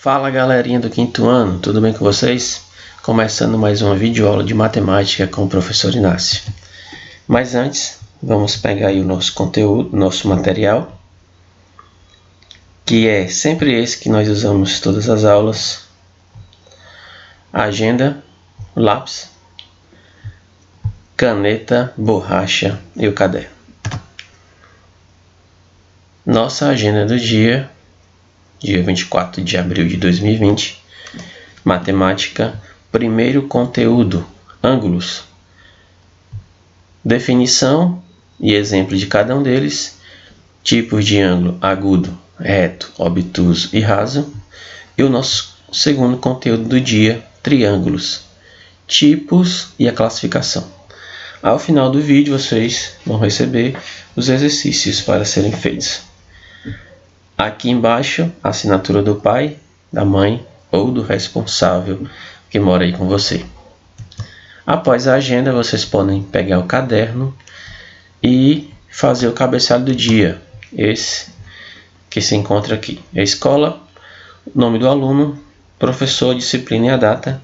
Fala galerinha do quinto ano, tudo bem com vocês? Começando mais uma videoaula de matemática com o professor Inácio. Mas antes, vamos pegar aí o nosso conteúdo, nosso material, que é sempre esse que nós usamos todas as aulas: agenda, lápis, caneta, borracha e o caderno. Nossa agenda do dia 24 de abril de 2020, matemática, primeiro conteúdo, ângulos. Definição e exemplo de cada um deles, tipos de ângulo: agudo, reto, obtuso e raso. E o nosso segundo conteúdo do dia, triângulos, tipos e a classificação. Ao final do vídeo vocês vão receber os exercícios para serem feitos. Aqui embaixo, a assinatura do pai, da mãe ou do responsável que mora aí com você. Após a agenda, vocês podem pegar o caderno e fazer o cabeçalho do dia. Esse que se encontra aqui. A escola, o nome do aluno, professor, disciplina e a data.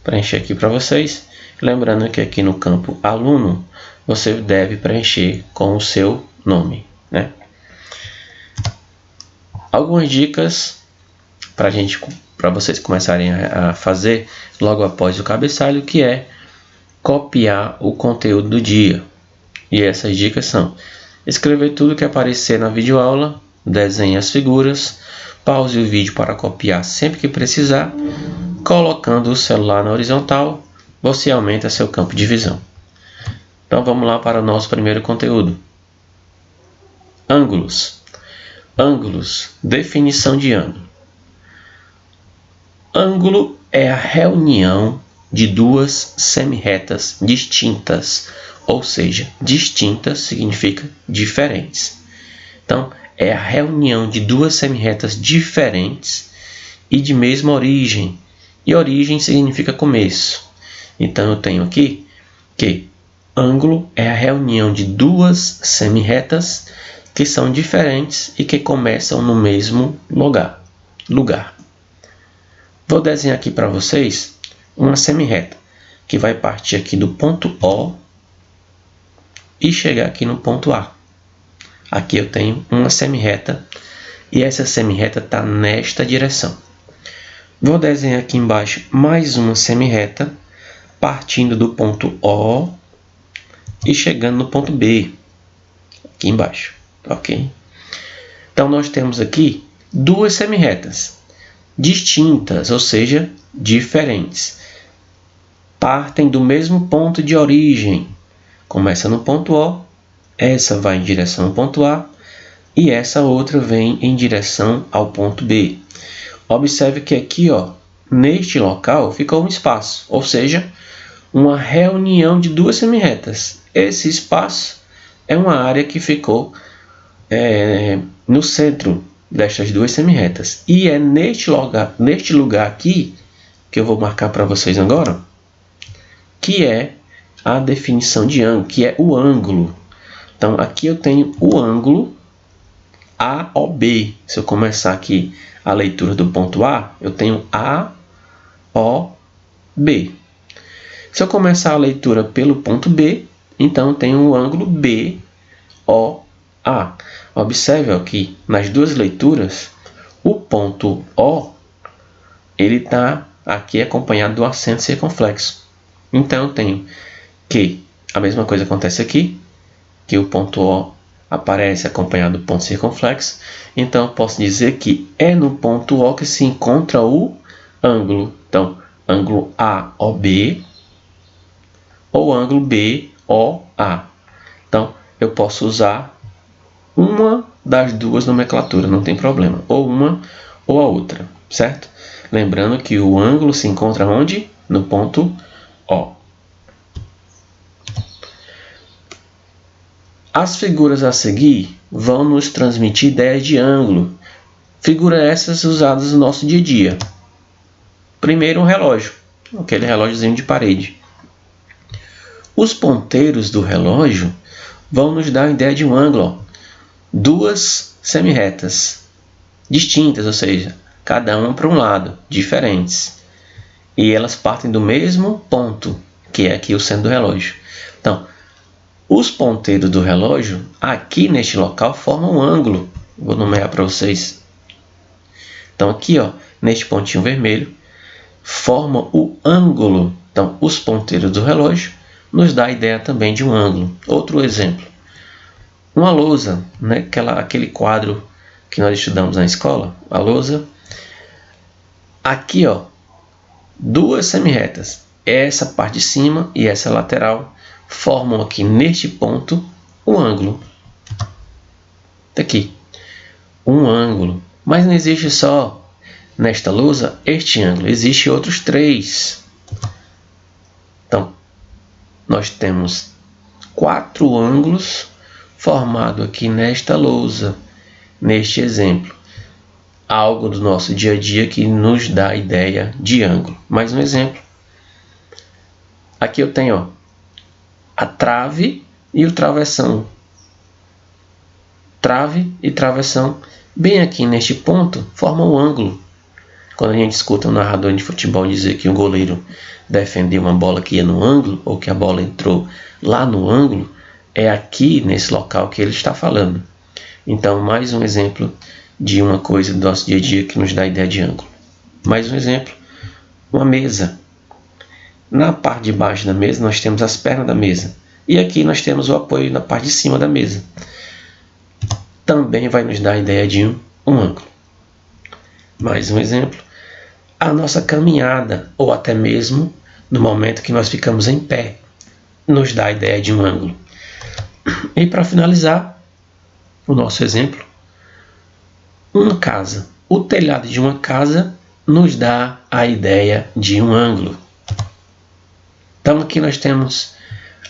Preencher aqui para vocês. Lembrando que aqui no campo aluno, você deve preencher com o seu nome, né? Algumas dicas para vocês começarem a fazer logo após o cabeçalho, que é copiar o conteúdo do dia. E essas dicas são: escrever tudo que aparecer na videoaula, desenhe as figuras, pause o vídeo para copiar sempre que precisar, colocando o celular na horizontal, você aumenta seu campo de visão. Então vamos lá para o nosso primeiro conteúdo. Ângulos. Ângulos, definição de ângulo. Ângulo é a reunião de duas semirretas distintas, ou seja, distintas significa diferentes. Então, é a reunião de duas semirretas diferentes e de mesma origem. E origem significa começo. Então, eu tenho aqui que ângulo é a reunião de duas semirretas que são diferentes e que começam no mesmo lugar. Vou desenhar aqui para vocês uma semirreta que vai partir aqui do ponto O e chegar aqui no ponto A. Aqui eu tenho uma semirreta e essa semirreta está nesta direção. Vou desenhar aqui embaixo mais uma semirreta partindo do ponto O e chegando no ponto B, aqui embaixo. Ok? Então, nós temos aqui duas semirretas distintas, ou seja, diferentes. Partem do mesmo ponto de origem. Começa no ponto O, essa vai em direção ao ponto A e essa outra vem em direção ao ponto B. Observe que aqui, neste local, ficou um espaço, ou seja, uma reunião de duas semirretas. Esse espaço é uma área que ficou no centro destas duas semirretas. E é neste lugar aqui, que eu vou marcar para vocês agora, que é a definição de ângulo, que é o ângulo. Então, aqui eu tenho o ângulo AOB. Se eu começar aqui a leitura do ponto A, eu tenho AOB. Se eu começar a leitura pelo ponto B, então eu tenho o ângulo BOA. Observe aqui, nas duas leituras, o ponto O ele está aqui acompanhado do acento circunflexo. Então, eu tenho que a mesma coisa acontece aqui, que o ponto O aparece acompanhado do ponto circunflexo. Então, eu posso dizer que é no ponto O que se encontra o ângulo. Então, ângulo AOB ou ângulo BOA. Então, eu posso usar uma das duas nomenclaturas, não tem problema. Ou uma ou a outra, certo? Lembrando que o ângulo se encontra onde? No ponto O. As figuras a seguir vão nos transmitir ideias de ângulo. Figuras essas usadas no nosso dia a dia. Primeiro, um relógio, aquele relógiozinho de parede. Os ponteiros do relógio vão nos dar a ideia de um ângulo. Duas semirretas distintas, ou seja, cada uma para um lado, diferentes. E elas partem do mesmo ponto, que é aqui o centro do relógio. Então, os ponteiros do relógio, aqui neste local, formam um ângulo. Vou nomear para vocês. Então, aqui, ó, neste pontinho vermelho, forma o ângulo. Então, os ponteiros do relógio nos dá a ideia também de um ângulo. Outro exemplo. Uma lousa, né? Aquele quadro que nós estudamos na escola, a lousa. Aqui, ó, duas semirretas, essa parte de cima e essa lateral, formam aqui neste ponto um ângulo. Aqui, um ângulo. Mas não existe só nesta lousa este ângulo, existem outros três. Então, nós temos 4 ângulos formados aqui nesta lousa, neste exemplo. Algo do nosso dia a dia que nos dá a ideia de ângulo. Mais um exemplo. Aqui eu tenho, ó, a trave e o travessão. Trave e travessão, bem aqui neste ponto, formam um ângulo. Quando a gente escuta um narrador de futebol dizer que o goleiro defendeu uma bola que ia no ângulo, ou que a bola entrou lá no ângulo, é aqui nesse local que ele está falando. Então, mais um exemplo de uma coisa do nosso dia a dia que nos dá a ideia de ângulo. Mais um exemplo, uma mesa. Na parte de baixo da mesa nós temos as pernas da mesa. E aqui nós temos o apoio na parte de cima da mesa. Também vai nos dar a ideia de um ângulo. Mais um exemplo, a nossa caminhada, ou até mesmo no momento que nós ficamos em pé, nos dá a ideia de um ângulo. E para finalizar o nosso exemplo, uma casa. O telhado de uma casa nos dá a ideia de um ângulo. Então aqui nós temos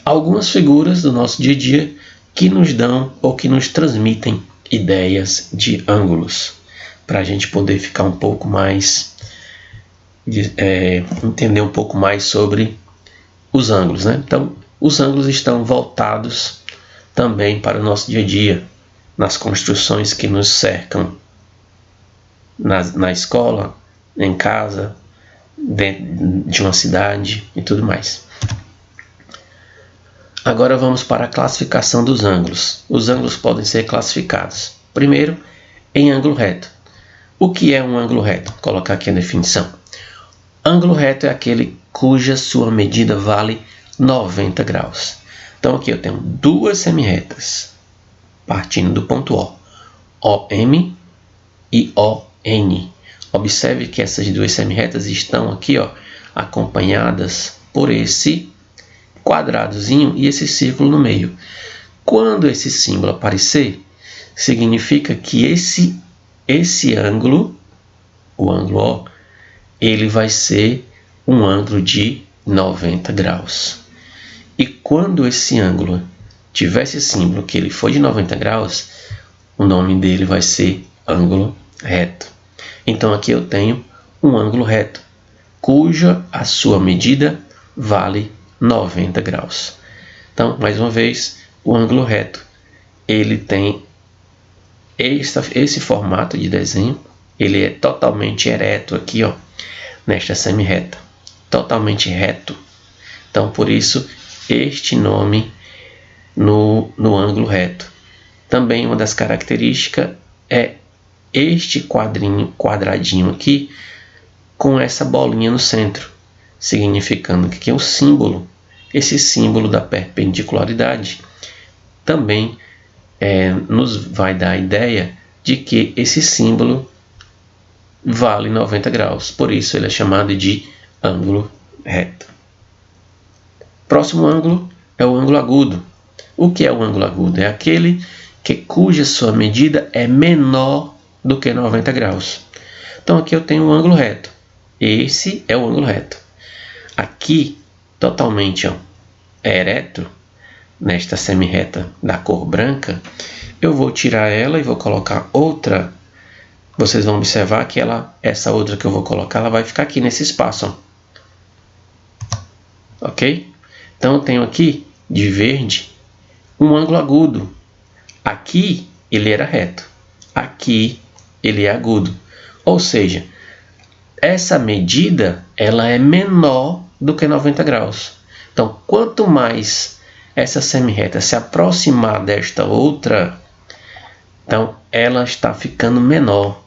algumas figuras do nosso dia a dia que nos dão ou que nos transmitem ideias de ângulos, para a gente poder ficar um pouco mais, entender um pouco mais sobre os ângulos, né? Então, os ângulos estão voltados também para o nosso dia a dia, nas construções que nos cercam, na escola, em casa, dentro de uma cidade e tudo mais. Agora vamos para a classificação dos ângulos. Os ângulos podem ser classificados. Primeiro, em ângulo reto. O que é um ângulo reto? Vou colocar aqui a definição. Ângulo reto é aquele cuja sua medida vale 90 graus. Então aqui eu tenho duas semirretas, partindo do ponto O, OM e ON. Observe que essas duas semirretas estão aqui, ó, acompanhadas por esse quadradozinho e esse círculo no meio. Quando esse símbolo aparecer, significa que esse ângulo, o ângulo O, ele vai ser um ângulo de 90 graus. E quando esse ângulo tiver esse símbolo que ele for de 90 graus, o nome dele vai ser ângulo reto. Então aqui eu tenho um ângulo reto, cuja a sua medida vale 90 graus. Então, mais uma vez, o ângulo reto, ele tem esse formato de desenho, ele é totalmente ereto aqui, ó, nesta semirreta, totalmente reto. Então, por isso, este nome no ângulo reto. Também uma das características é este quadradinho aqui, com essa bolinha no centro, significando que aqui é um símbolo, esse símbolo da perpendicularidade. Também nos vai dar a ideia de que esse símbolo vale 90 graus, por isso ele é chamado de ângulo reto. Próximo ângulo é o ângulo agudo. O que é o ângulo agudo? É aquele cuja sua medida é menor do que 90 graus. Então aqui eu tenho um ângulo reto. Esse é o ângulo reto. Aqui, totalmente ereto, nesta semirreta da cor branca, eu vou tirar ela e vou colocar outra. Vocês vão observar que essa outra que eu vou colocar, ela vai ficar aqui nesse espaço. Ok? Então eu tenho aqui, de verde, um ângulo agudo. Aqui ele era reto. Aqui ele é agudo. Ou seja, essa medida ela é menor do que 90 graus. Então, quanto mais essa semi-reta se aproximar desta outra, então ela está ficando menor.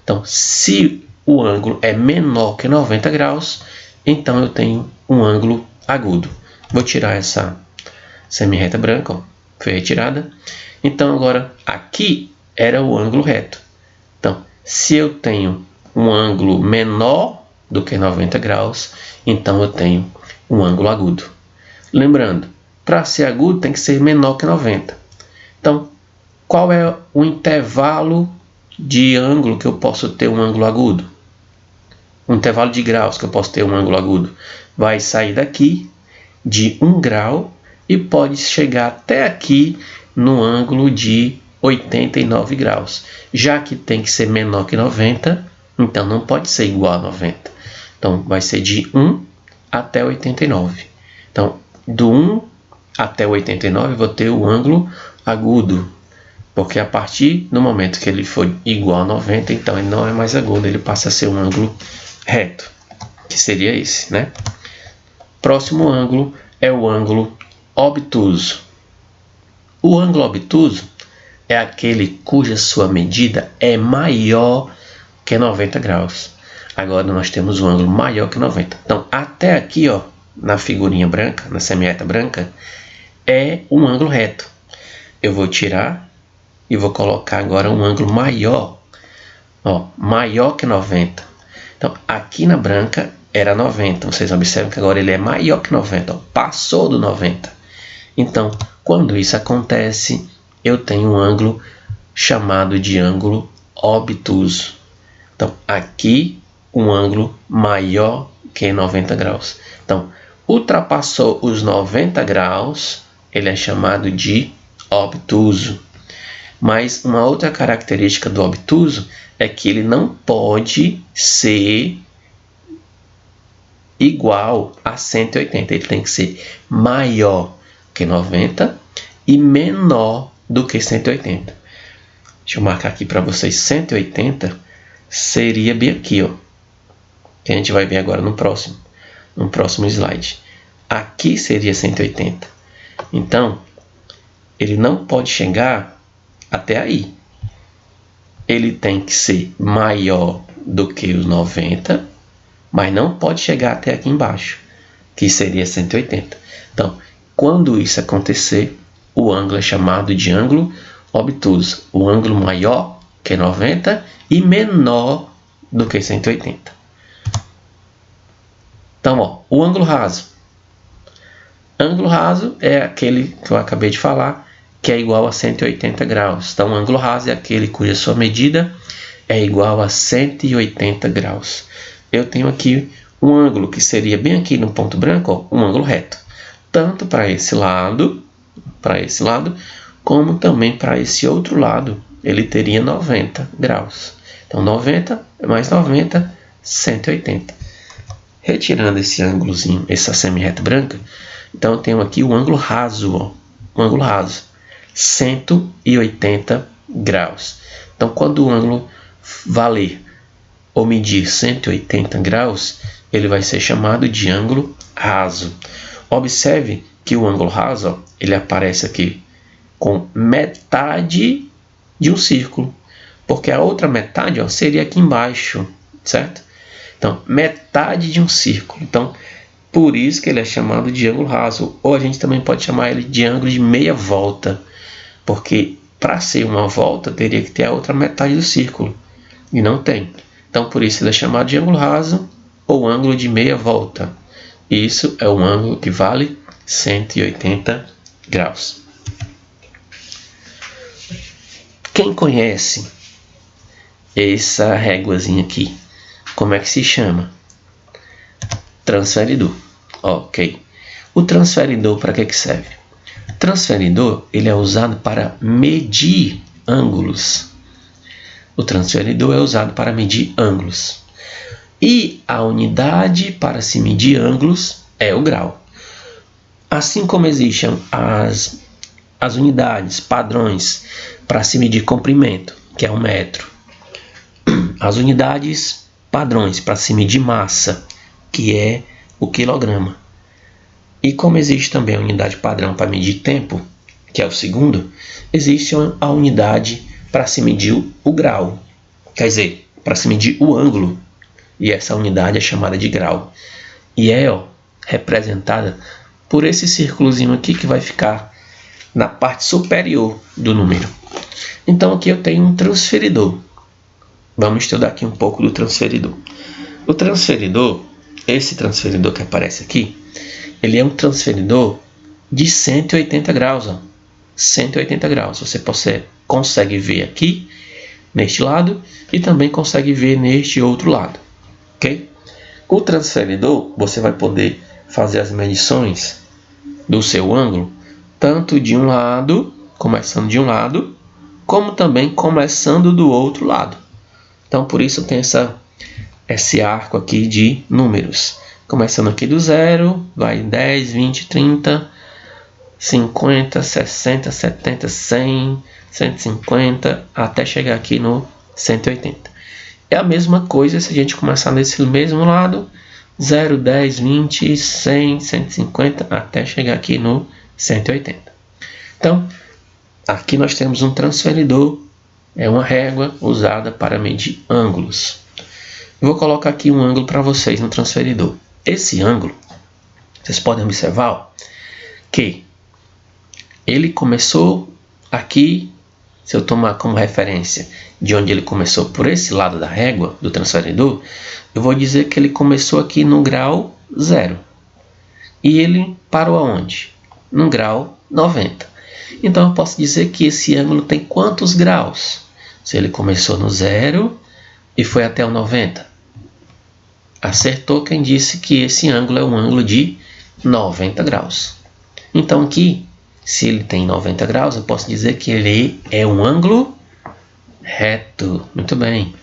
Então, se o ângulo é menor que 90 graus, então eu tenho um ângulo agudo. Vou tirar essa semi-reta branca, ó, foi retirada. Então, agora, aqui era o ângulo reto. Então, se eu tenho um ângulo menor do que 90 graus, então eu tenho um ângulo agudo. Lembrando, para ser agudo tem que ser menor que 90. Então, qual é o intervalo de ângulo que eu posso ter um ângulo agudo? O intervalo de graus que eu posso ter um ângulo agudo vai sair daqui de 1 grau e pode chegar até aqui no ângulo de 89 graus. Já que tem que ser menor que 90, então não pode ser igual a 90. Então vai ser de 1 até 89. Então, do 1 até 89 eu vou ter o ângulo agudo, porque a partir do momento que ele for igual a 90, então ele não é mais agudo, ele passa a ser um ângulo reto, que seria esse, né? Próximo ângulo é o ângulo obtuso. O ângulo obtuso é aquele cuja sua medida é maior que 90 graus. Agora nós temos um ângulo maior que 90. Então, até aqui, ó, na figurinha branca, na semi-reta branca, é um ângulo reto. Eu vou tirar e vou colocar agora um ângulo maior, ó, maior que 90. Então, aqui na branca era 90. Vocês observam que agora ele é maior que 90, ó, passou do 90. Então, quando isso acontece, eu tenho um ângulo chamado de ângulo obtuso. Então, aqui um ângulo maior que 90 graus. Então, ultrapassou os 90 graus, ele é chamado de obtuso. Mas uma outra característica do obtuso é que ele não pode ser igual a 180. Ele tem que ser maior que 90 e menor do que 180. Deixa eu marcar aqui para vocês. 180 seria bem aqui, ó, que a gente vai ver agora no próximo slide. Aqui seria 180. Então, ele não pode chegar até aí. Ele tem que ser maior do que os 90, mas não pode chegar até aqui embaixo, que seria 180. Então, quando isso acontecer, o ângulo é chamado de ângulo obtuso. O ângulo maior que 90 e menor do que 180. Então, ó, o ângulo raso. Ângulo raso é aquele que eu acabei de falar, que é igual a 180 graus. Então, o ângulo raso é aquele cuja sua medida é igual a 180 graus. Eu tenho aqui um ângulo que seria bem aqui no ponto branco, ó, um ângulo reto. Tanto para esse lado, como também para esse outro lado, ele teria 90 graus. Então, 90 mais 90, 180. Retirando esse ângulozinho, essa semi-reta branca, então eu tenho aqui o ângulo raso, ó, o ângulo raso, 180 graus. Então, quando o ângulo valer ou medir 180 graus, ele vai ser chamado de ângulo raso. Observe que o ângulo raso, ó, ele aparece aqui com metade de um círculo, porque a outra metade, ó, seria aqui embaixo, certo? Então, metade de um círculo. Então, por isso que ele é chamado de ângulo raso. Ou a gente também pode chamar ele de ângulo de meia volta, porque para ser uma volta teria que ter a outra metade do círculo, e não tem. Então, por isso ele é chamado de ângulo raso ou ângulo de meia volta. E isso é um ângulo que vale 180 graus. Quem conhece essa réguazinha aqui, como é que se chama? Transferidor. Ok. O transferidor para que serve? O transferidor ele é usado para medir ângulos. O transferidor é usado para medir ângulos. E a unidade para se medir ângulos é o grau. Assim como existem as unidades, padrões, para se medir comprimento, que é o metro, as unidades padrões para se medir massa, que é o quilograma. E como existe também a unidade padrão para medir tempo, que é o segundo, existe a unidade para se medir o grau, quer dizer, para se medir o ângulo, e essa unidade é chamada de grau. E é representada por esse círculozinho aqui que vai ficar na parte superior do número. Então aqui eu tenho um transferidor. Vamos estudar aqui um pouco do transferidor. O transferidor, esse transferidor que aparece aqui, ele é um transferidor de 180 graus. 180 graus. Você consegue ver aqui, neste lado, e também consegue ver neste outro lado. Ok? O transferidor, você vai poder fazer as medições do seu ângulo, tanto de um lado, começando de um lado, como também começando do outro lado. Então, por isso tem esse arco aqui de números. Começando aqui do 0, vai 10, 20, 30, 50, 60, 70, 100, 150, até chegar aqui no 180. É a mesma coisa se a gente começar nesse mesmo lado, 0, 10, 20, 100, 150, até chegar aqui no 180. Então, aqui nós temos um transferidor, é uma régua usada para medir ângulos. Eu vou colocar aqui um ângulo para vocês no transferidor. Esse ângulo, vocês podem observar que ele começou aqui, se eu tomar como referência de onde ele começou por esse lado da régua do transferidor, eu vou dizer que ele começou aqui no grau 0. E ele parou aonde? No grau 90. Então eu posso dizer que esse ângulo tem quantos graus? Se ele começou no 0 e foi até o 90. Acertou quem disse que esse ângulo é um ângulo de 90 graus. Então aqui, se ele tem 90 graus, eu posso dizer que ele é um ângulo reto. Muito bem.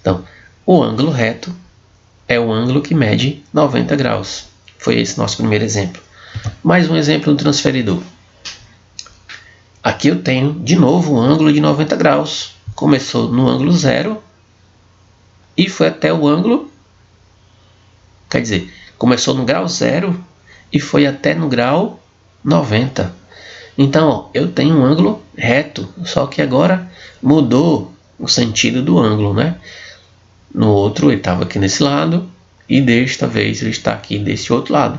Então, o ângulo reto é o ângulo que mede 90 graus. Foi esse nosso primeiro exemplo. Mais um exemplo do transferidor. Aqui eu tenho, de novo, um ângulo de 90 graus. Começou no ângulo 0 e foi até o ângulo... Quer dizer, começou no grau 0 e foi até no grau 90. Então, eu tenho um ângulo reto, só que agora mudou o sentido do ângulo, né? No outro ele estava aqui nesse lado e desta vez ele está aqui desse outro lado.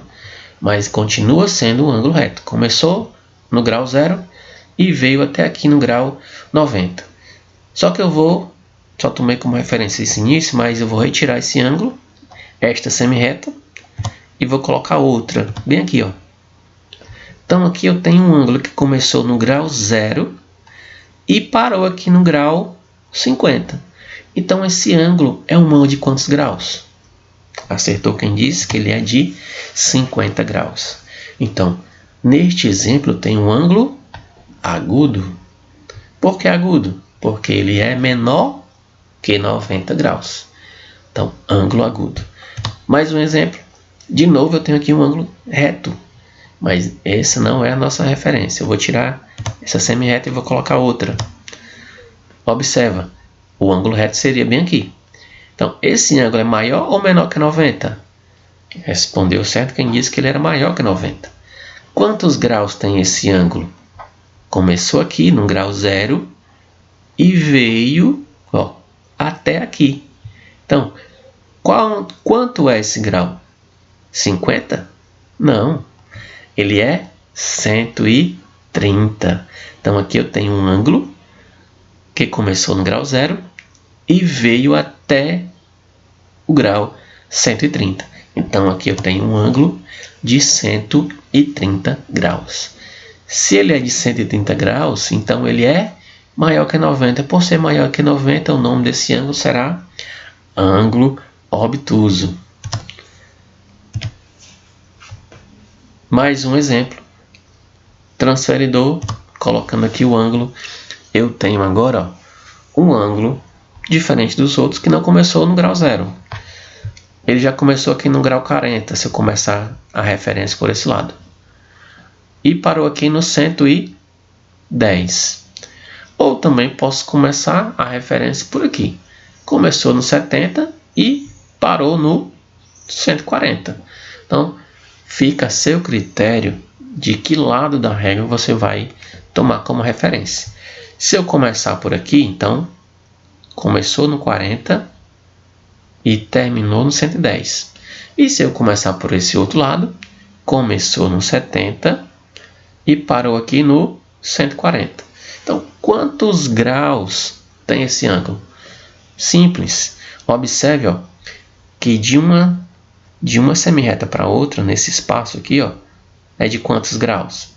Mas continua sendo um ângulo reto. Começou no grau 0 e veio até aqui no grau 90. Só que só tomei como referência esse início, mas eu vou retirar esse ângulo, esta semi-reta, e vou colocar outra, bem aqui, ó. Então aqui eu tenho um ângulo que começou no grau 0 e parou aqui no grau 50. Então esse ângulo é um ângulo de quantos graus? Acertou quem disse que ele é de 50 graus. Então, neste exemplo tem um ângulo agudo. Por que agudo? Porque ele é menor que 90 graus. Então, ângulo agudo. Mais um exemplo. De novo eu tenho aqui um ângulo reto. Mas essa não é a nossa referência. Eu vou tirar essa semi-reta e vou colocar outra. Observa, o ângulo reto seria bem aqui. Então, esse ângulo é maior ou menor que 90? Respondeu certo quem disse que ele era maior que 90. Quantos graus tem esse ângulo? Começou aqui no grau 0 e veio até aqui. Então, quanto é esse grau? 50? Não. Ele é 130. Então aqui eu tenho um ângulo que começou no grau 0 e veio até o grau 130. Então aqui eu tenho um ângulo de 130 graus. Se ele é de 130 graus, então ele é maior que 90. Por ser maior que 90, o nome desse ângulo será ângulo obtuso. Mais um exemplo. Transferidor, colocando aqui o ângulo. Eu tenho agora um ângulo diferente dos outros que não começou no grau 0. Ele já começou aqui no grau 40, se eu começar a referência por esse lado. E parou aqui no 110. Ou também posso começar a referência por aqui. começou no 70 e parou no 140. Então, fica a seu critério de que lado da régua você vai tomar como referência. Se eu começar por aqui, então, começou no 40 e terminou no 110. E se eu começar por esse outro lado, começou no 70 e parou aqui no 140. Então, quantos graus tem esse ângulo? Simples. Observe, ó, que de uma semirreta para outra, nesse espaço aqui, ó, é de quantos graus?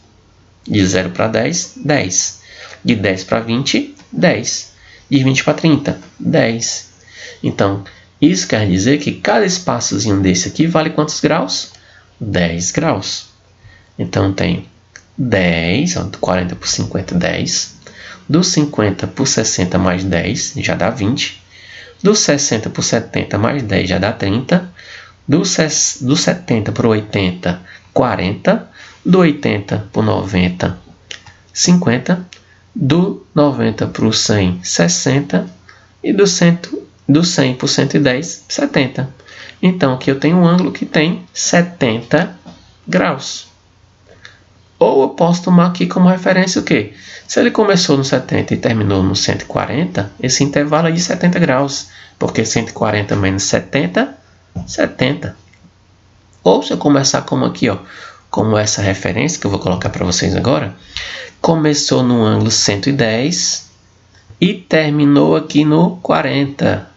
De 0 para 10, 10. De 10 para 20, 10. De 20 para 30, 10. Então, isso quer dizer que cada espaçozinho desse aqui vale quantos graus? 10 graus. Então, tem 10, ó, 40 por 50, 10. Do 50 por 60 mais 10, já dá 20. Do 60 por 70 mais 10, já dá 30. Do 70 por 80, 40. Do 80 por 90, 50. Do 90 por 100, 60. E do 100 por 110, 70. Então, aqui eu tenho um ângulo que tem 70 graus. Ou eu posso tomar aqui como referência o quê? Se ele começou no 70 e terminou no 140, esse intervalo é de 70 graus. Porque 140 menos 70, 70. Ou se eu começar como aqui, ó, como essa referência que eu vou colocar para vocês agora, começou no ângulo 110 e terminou aqui no 40.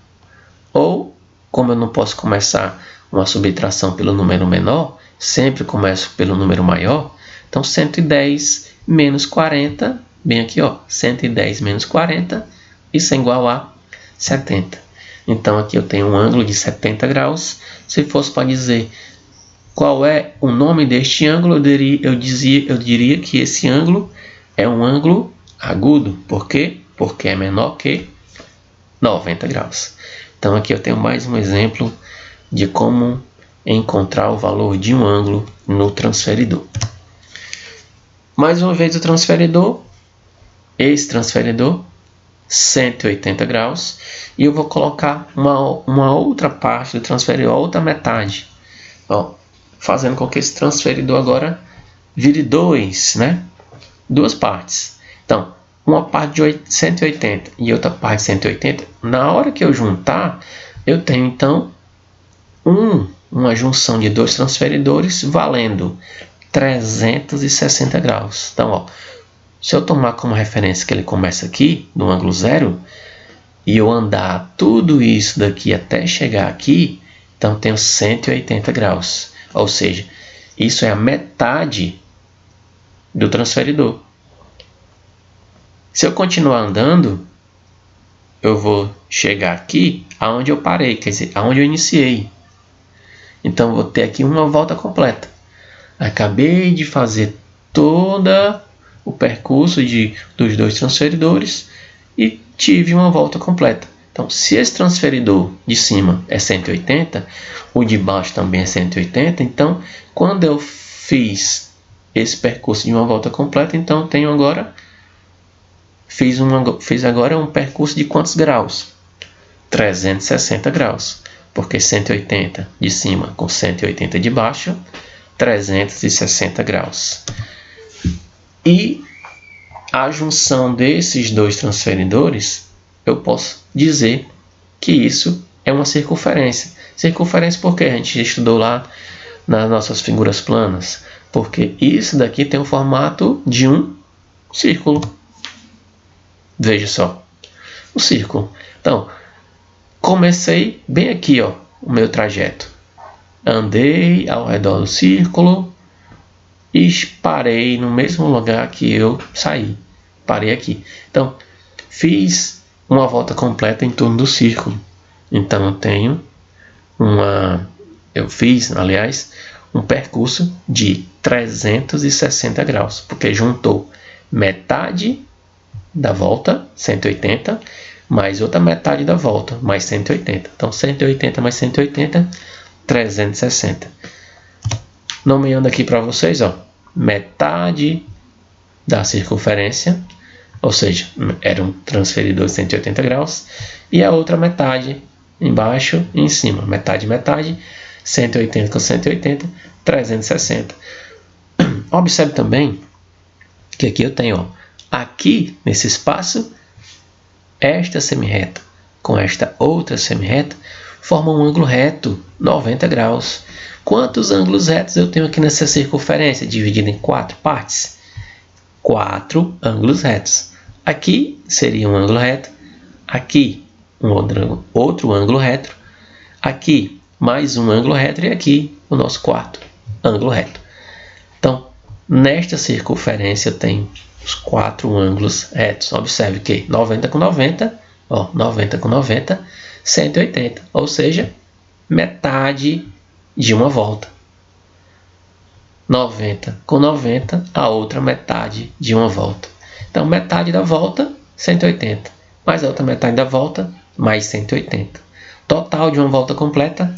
Ou, como eu não posso começar uma subtração pelo número menor, sempre começo pelo número maior, então 110 menos 40, bem aqui, ó, 110 menos 40, isso é igual a 70. Então aqui eu tenho um ângulo de 70 graus. Se fosse para dizer qual é o nome deste ângulo, eu diria que esse ângulo é um ângulo agudo. Por quê? Porque é menor que 90 graus. Então aqui eu tenho mais um exemplo de como encontrar o valor de um ângulo no transferidor. Mais uma vez o transferidor, esse transferidor, 180 graus, e eu vou colocar uma outra parte do transferidor, outra metade, ó, fazendo com que esse transferidor agora vire duas partes. Então, uma parte de 180 e outra parte de 180, na hora que eu juntar, eu tenho então uma junção de dois transferidores valendo 360 graus. Então, ó, se eu tomar como referência que ele começa aqui, no ângulo 0, e eu andar tudo isso daqui até chegar aqui, então tenho 180 graus. Ou seja, isso é a metade do transferidor. Se eu continuar andando, eu vou chegar aqui aonde eu parei, quer dizer, aonde eu iniciei. Então, vou ter aqui uma volta completa. Acabei de fazer toda o percurso dos dois transferidores e tive uma volta completa. Então, se esse transferidor de cima é 180, o de baixo também é 180, então, quando eu fiz esse percurso de uma volta completa, então tenho agora, fiz agora um percurso de quantos graus? 360 graus, porque 180 de cima com 180 de baixo, 360 graus. E a junção desses dois transferidores, eu posso dizer que isso é uma circunferência. Circunferência porque a gente estudou lá nas nossas figuras planas. Porque isso daqui tem o formato de um círculo. Veja só, o círculo. Então, comecei bem aqui, ó, o meu trajeto. Andei ao redor do círculo e parei no mesmo lugar que eu saí. Parei aqui. Então, fiz uma volta completa em torno do círculo. Então, eu fiz, aliás, um percurso de 360 graus, porque juntou metade da volta, 180, mais outra metade da volta, mais 180. Então, 180 mais 180, 360. Nomeando aqui para vocês, ó, metade da circunferência ou seja, era um transferidor de 180 graus, e a outra metade embaixo e em cima, metade, 180 com 180, 360. Observe também que aqui eu tenho, ó, aqui nesse espaço, esta semirreta com esta outra semirreta formam um ângulo reto, 90 graus. Quantos ângulos retos eu tenho aqui nessa circunferência, dividida em 4 partes? 4 ângulos retos. Aqui seria um ângulo reto, aqui um outro ângulo reto, aqui mais um ângulo reto e aqui o nosso quarto ângulo reto. Então, nesta circunferência tem os 4 ângulos retos. Observe que 90 com 90, ó, 90 com 90, 180, ou seja, metade de uma volta. 90 com 90, a outra metade de uma volta. Então, metade da volta, 180, mais a outra metade da volta, mais 180. Total de uma volta completa,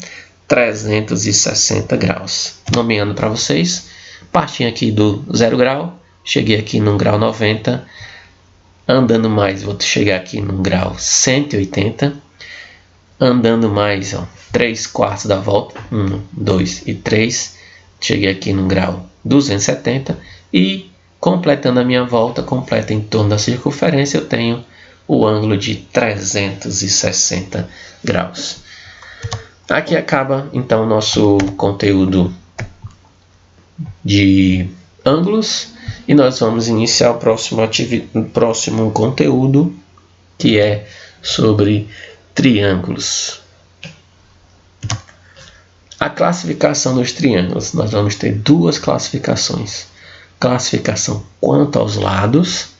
360 graus. Nomeando para vocês, partindo aqui do 0 grau, cheguei aqui no grau 90, andando mais, vou chegar aqui no grau 180, andando mais, ó, 3/4 da volta, 1, 2 e 3, cheguei aqui no grau 270 e completando a minha volta completa em torno da circunferência, eu tenho o ângulo de 360 graus. Aqui acaba então o nosso conteúdo de ângulos e nós vamos iniciar o próximo conteúdo, que é sobre triângulos. A classificação dos triângulos. Nós vamos ter duas classificações. Classificação quanto aos lados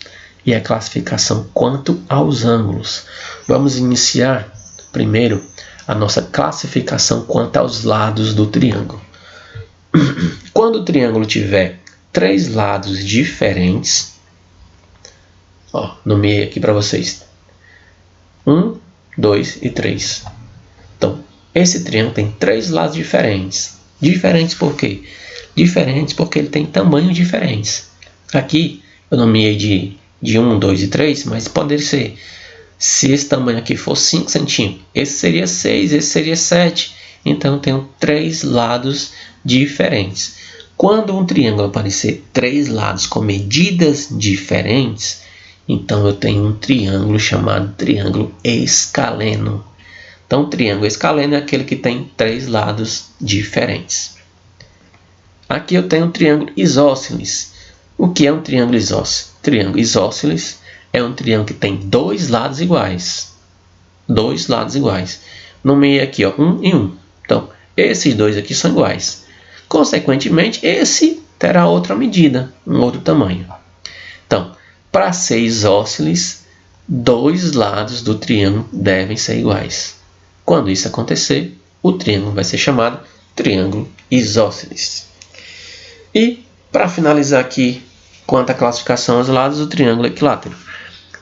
e a classificação quanto aos ângulos. Vamos iniciar primeiro a nossa classificação quanto aos lados do triângulo. Quando o triângulo tiver 3 lados diferentes, ó, nomeei aqui para vocês 1, 2 e 3. Então, esse triângulo tem 3 lados diferentes. Diferentes por quê? Diferentes porque ele tem tamanhos diferentes. Aqui eu nomeei de 1, 2 e 3, mas pode ser, se esse tamanho aqui for 5 centímetros, esse seria 6, esse seria 7. Então eu tenho 3 lados diferentes. Quando um triângulo aparecer 3 lados com medidas diferentes, então eu tenho um triângulo chamado triângulo escaleno. Então, o triângulo escaleno é aquele que tem 3 lados diferentes. Aqui eu tenho um triângulo isósceles. O que é um triângulo isósceles? Triângulo isósceles é um triângulo que tem 2 lados iguais. 2 lados iguais. Nomeei aqui, ó, 1 e 1. Então, esses dois aqui são iguais. Consequentemente, esse terá outra medida, um outro tamanho. Então, para ser isósceles, 2 lados do triângulo devem ser iguais. Quando isso acontecer, o triângulo vai ser chamado triângulo isósceles. E, para finalizar aqui, quanto à classificação aos lados, o triângulo equilátero.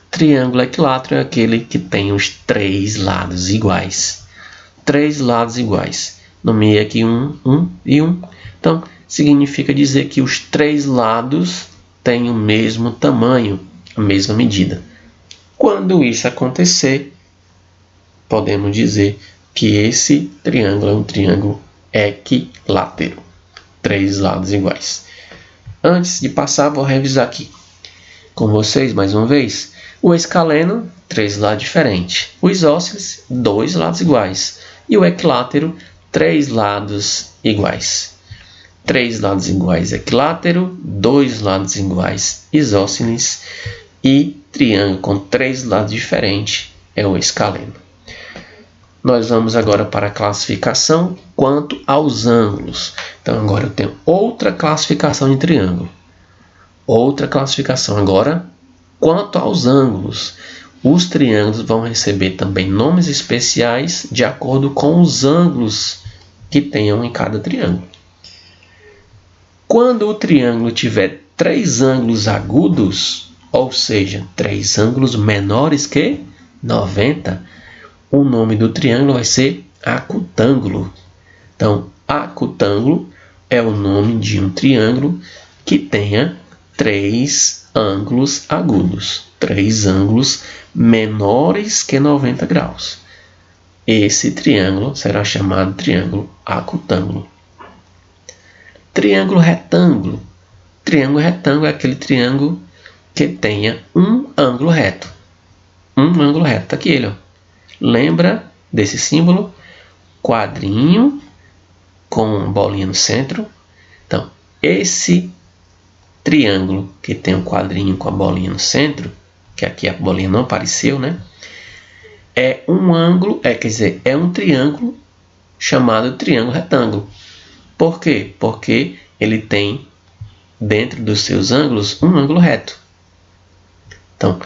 Triângulo equilátero é aquele que tem os 3 lados iguais. 3 lados iguais. Nomeei aqui 1, 1 e 1. Então, significa dizer que os 3 lados têm o mesmo tamanho, a mesma medida. Quando isso acontecer, podemos dizer que esse triângulo é um triângulo equilátero. 3 lados iguais. Antes de passar, vou revisar aqui com vocês mais uma vez. O escaleno, 3 lados diferentes. O isósceles, 2 lados iguais. E o equilátero, 3 lados iguais. 3 lados iguais equilátero, 2 lados iguais isósceles e triângulo com 3 lados diferentes é o escaleno. Nós vamos agora para a classificação quanto aos ângulos. Então agora eu tenho outra classificação de triângulo. Outra classificação agora quanto aos ângulos. Os triângulos vão receber também nomes especiais de acordo com os ângulos que tenham em cada triângulo. Quando o triângulo tiver 3 ângulos agudos, ou seja, 3 ângulos menores que 90, o nome do triângulo vai ser acutângulo. Então, acutângulo é o nome de um triângulo que tenha 3 ângulos agudos, 3 ângulos menores que 90 graus. Esse triângulo será chamado triângulo acutângulo. Triângulo retângulo. Triângulo retângulo é aquele triângulo que tenha um ângulo reto. Um ângulo reto. Está aqui ele. Ó. Lembra desse símbolo? Quadrinho com bolinha no centro. Então, esse triângulo que tem um quadrinho com a bolinha no centro, que aqui a bolinha não apareceu, né? É um ângulo, quer dizer, é um triângulo chamado triângulo retângulo. Por quê? Porque ele tem dentro dos seus ângulos um ângulo reto. Então,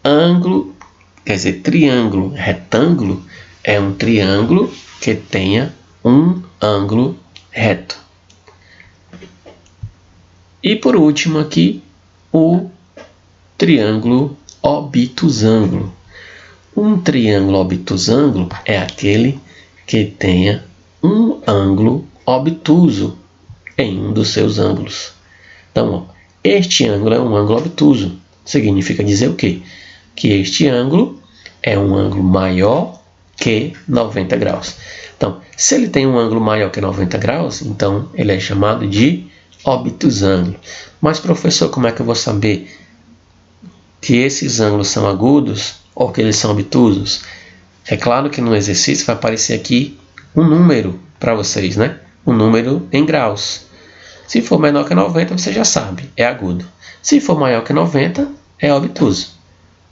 ângulo, quer dizer, triângulo retângulo é um triângulo que tenha um ângulo reto. E por último aqui, o triângulo obtusângulo. Um triângulo obtusângulo é aquele que tenha um ângulo obtuso em um dos seus ângulos. Então, ó, este ângulo é um ângulo obtuso. Significa dizer o quê? Que este ângulo é um ângulo maior que 90 graus. Então, se ele tem um ângulo maior que 90 graus, então ele é chamado de obtusângulo. Mas, professor, como é que eu vou saber que esses ângulos são agudos ou que eles são obtusos? É claro que no exercício vai aparecer aqui um número para vocês, né? Um número em graus. Se for menor que 90, você já sabe, é agudo. Se for maior que 90, é obtuso.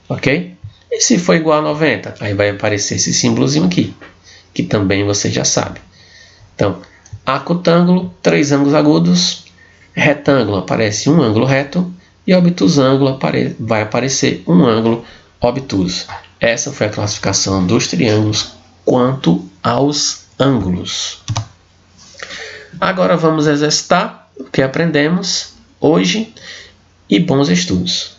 Ok? E se for igual a 90, aí vai aparecer esse símbolozinho aqui, que também você já sabe. Então, acutângulo, 3 ângulos agudos. Retângulo aparece um ângulo reto. E obtusângulo vai aparecer um ângulo obtuso. Essa foi a classificação dos triângulos quanto aos ângulos. Agora vamos exercitar o que aprendemos hoje e bons estudos.